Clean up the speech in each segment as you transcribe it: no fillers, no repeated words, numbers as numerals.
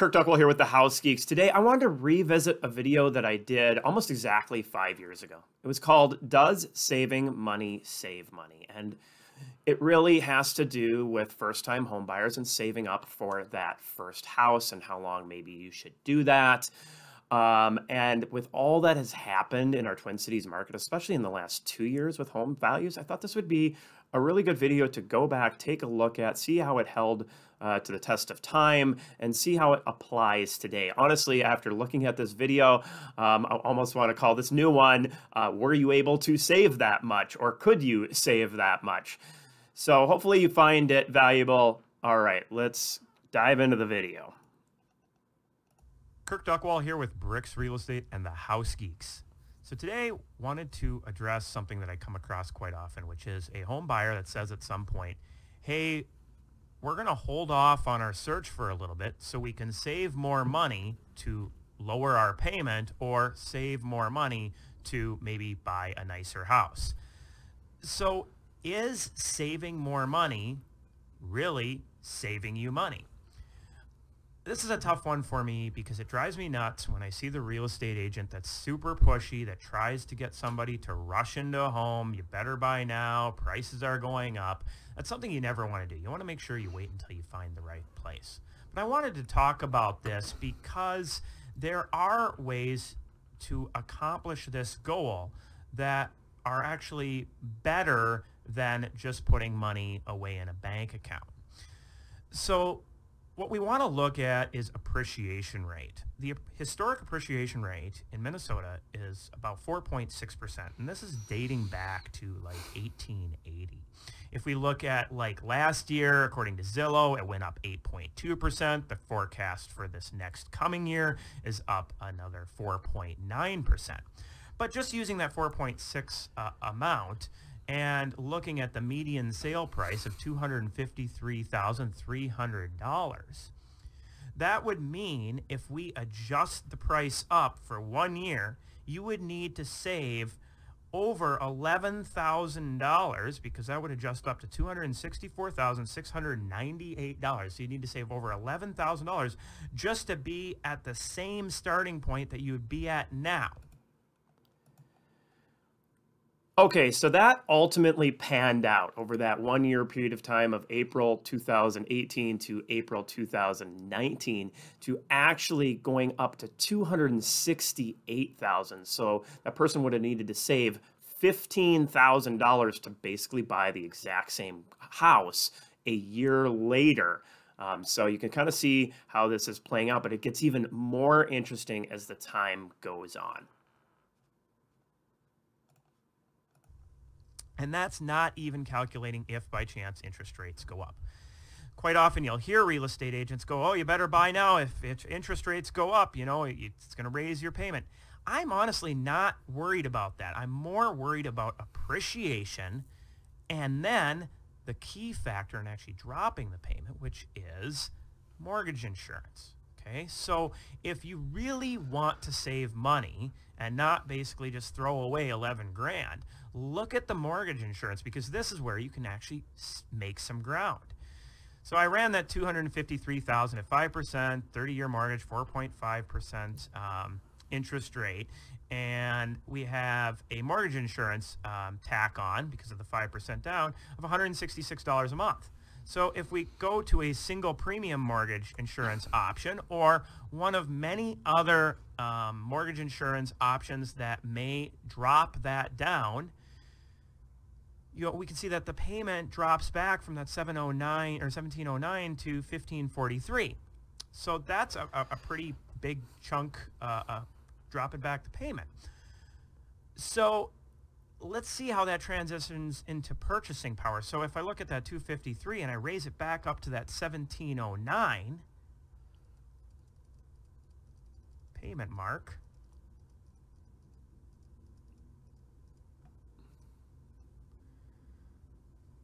Kirk Duckwell here with the House Geeks. Today, I wanted to revisit a video that I did almost exactly 5 years ago. It was called, Does Saving Money Save Money? And it really has to do with first-time homebuyers and saving up for that first house and how long maybe you should do that. And with all that has happened in our Twin Cities market, especially in the last 2 years with home values, I thought this would be a really good video to go back, take a look at, see how it held to the test of time, and see how it applies today. Honestly, after looking at this video, I almost want to call this new one, were you able to save that much, or could you save that much? So hopefully you find it valuable. All right, let's dive into the video. Kirk Duckwell here with Bricks Real Estate and the House Geeks. So today, wanted to address something that I come across quite often, which is a home buyer that says at some point, hey, we're going to hold off on our search for a little bit so we can save more money to lower our payment or save more money to maybe buy a nicer house. So is saving more money really saving you money? This is a tough one for me because it drives me nuts when I see the real estate agent that's super pushy, that tries to get somebody to rush into a home. You better buy now. Prices are going up. That's something you never want to do. You want to make sure you wait until you find the right place. But I wanted to talk about this because there are ways to accomplish this goal that are actually better than just putting money away in a bank account. So what we want to look at is appreciation rate. The historic appreciation rate in Minnesota is about 4.6%, and this is dating back to like 1880. If we look at like last year, according to Zillow, it went up 8.2%. The forecast for this next coming year is up another 4.9%. But just using that 4.6 amount, and looking at the median sale price of $253,300, that would mean if we adjust the price up for 1 year, you would need to save over $11,000, because that would adjust up to $264,698. So you need to save over $11,000 just to be at the same starting point that you would be at now. Okay, so that ultimately panned out over that 1 year period of time of April 2018 to April 2019 to actually going up to $268,000. So that person would have needed to save $15,000 to basically buy the exact same house a year later. So you can kind of see how this is playing out, but it gets even more interesting as the time goes on. And that's not even calculating if by chance interest rates go up. Quite often you'll hear real estate agents go, oh, you better buy now. If interest rates go up, you know, it's going to raise your payment. I'm honestly not worried about that. I'm more worried about appreciation and then the key factor in actually dropping the payment, which is mortgage insurance. Okay, so if you really want to save money and not basically just throw away 11 grand, look at the mortgage insurance, because this is where you can actually make some ground. So I ran that $253,000 at 5%, 30-year mortgage, 4.5% interest rate, and we have a mortgage insurance tack on, because of the 5% down, of $166 a month. So if we go to a single premium mortgage insurance option, or one of many other mortgage insurance options that may drop that down, we can see that the payment drops back from that $709 or $1,709 to $1,543. So that's a pretty big chunk dropping back the payment. So let's see how that transitions into purchasing power. So if I look at that 253 and I raise it back up to that 1709 payment mark,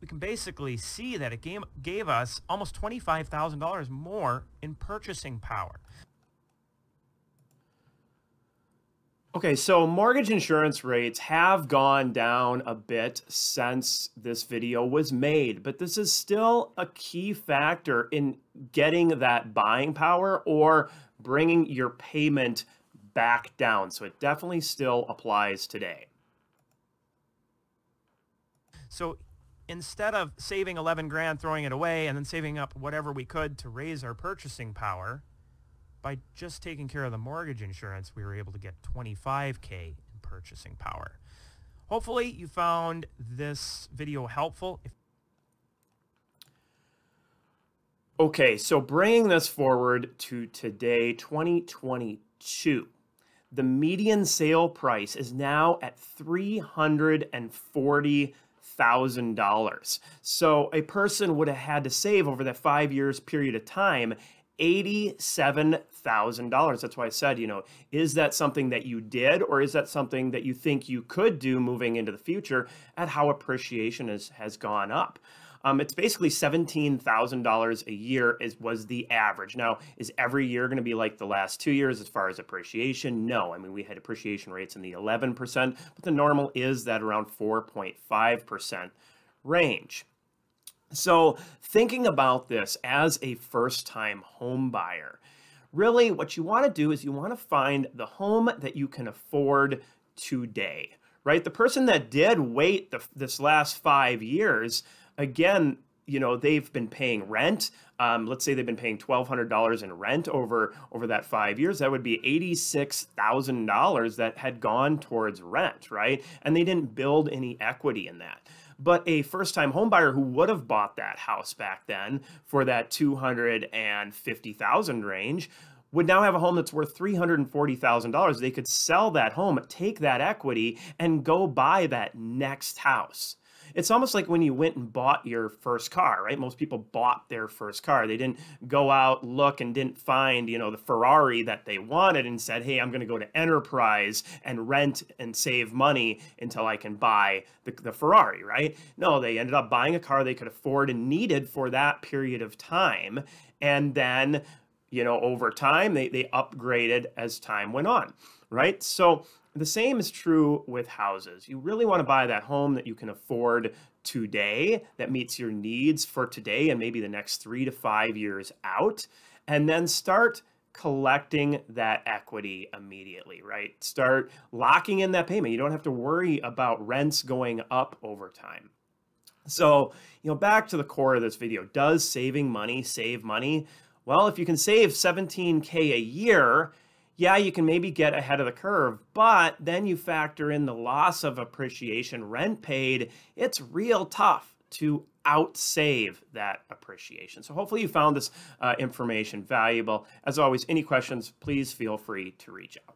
we can basically see that it gave us almost $25,000 more in purchasing power. Okay, so mortgage insurance rates have gone down a bit since this video was made, but this is still a key factor in getting that buying power or bringing your payment back down. So it definitely still applies today. So instead of saving 11 grand, throwing it away, and then saving up whatever we could to raise our purchasing power, by just taking care of the mortgage insurance, we were able to get 25K in purchasing power. Hopefully you found this video helpful. Okay, so bringing this forward to today, 2022, the median sale price is now at $340,000. So a person would have had to save over that 5 years period of time $87,000. That's why I said, is that something that you did, or is that something that you think you could do moving into the future at how appreciation has gone up? It's basically $17,000 a year was the average. Now, is every year going to be like the last 2 years as far as appreciation? No. I mean, we had appreciation rates in the 11%, but the normal is that around 4.5% range. So thinking about this as a first-time home buyer, really what you want to do is you want to find the home that you can afford today, right? The person that did wait this last 5 years, again, they've been paying rent. Let's say they've been paying $1,200 in rent over that 5 years. That would be $86,000 that had gone towards rent, right? And they didn't build any equity in that. But a first-time home buyer who would have bought that house back then for that $250,000 range would now have a home that's worth $340,000. They could sell that home, take that equity, and go buy that next house. It's almost like when you went and bought your first car, right? Most people bought their first car. They didn't go out, look, and didn't find, the Ferrari that they wanted and said, hey, I'm going to go to Enterprise and rent and save money until I can buy the Ferrari, right? No, they ended up buying a car they could afford and needed for that period of time. And then, over time, they upgraded as time went on, right? So the same is true with houses. You really want to buy that home that you can afford today, that meets your needs for today and maybe the next 3 to 5 years out, and then start collecting that equity immediately, right? Start locking in that payment. You don't have to worry about rents going up over time. So, back to the core of this video, does saving money save money? Well, if you can save $17K a year, yeah, you can maybe get ahead of the curve, but then you factor in the loss of appreciation rent paid, it's real tough to outsave that appreciation. So hopefully you found this information valuable. As always, any questions, please feel free to reach out.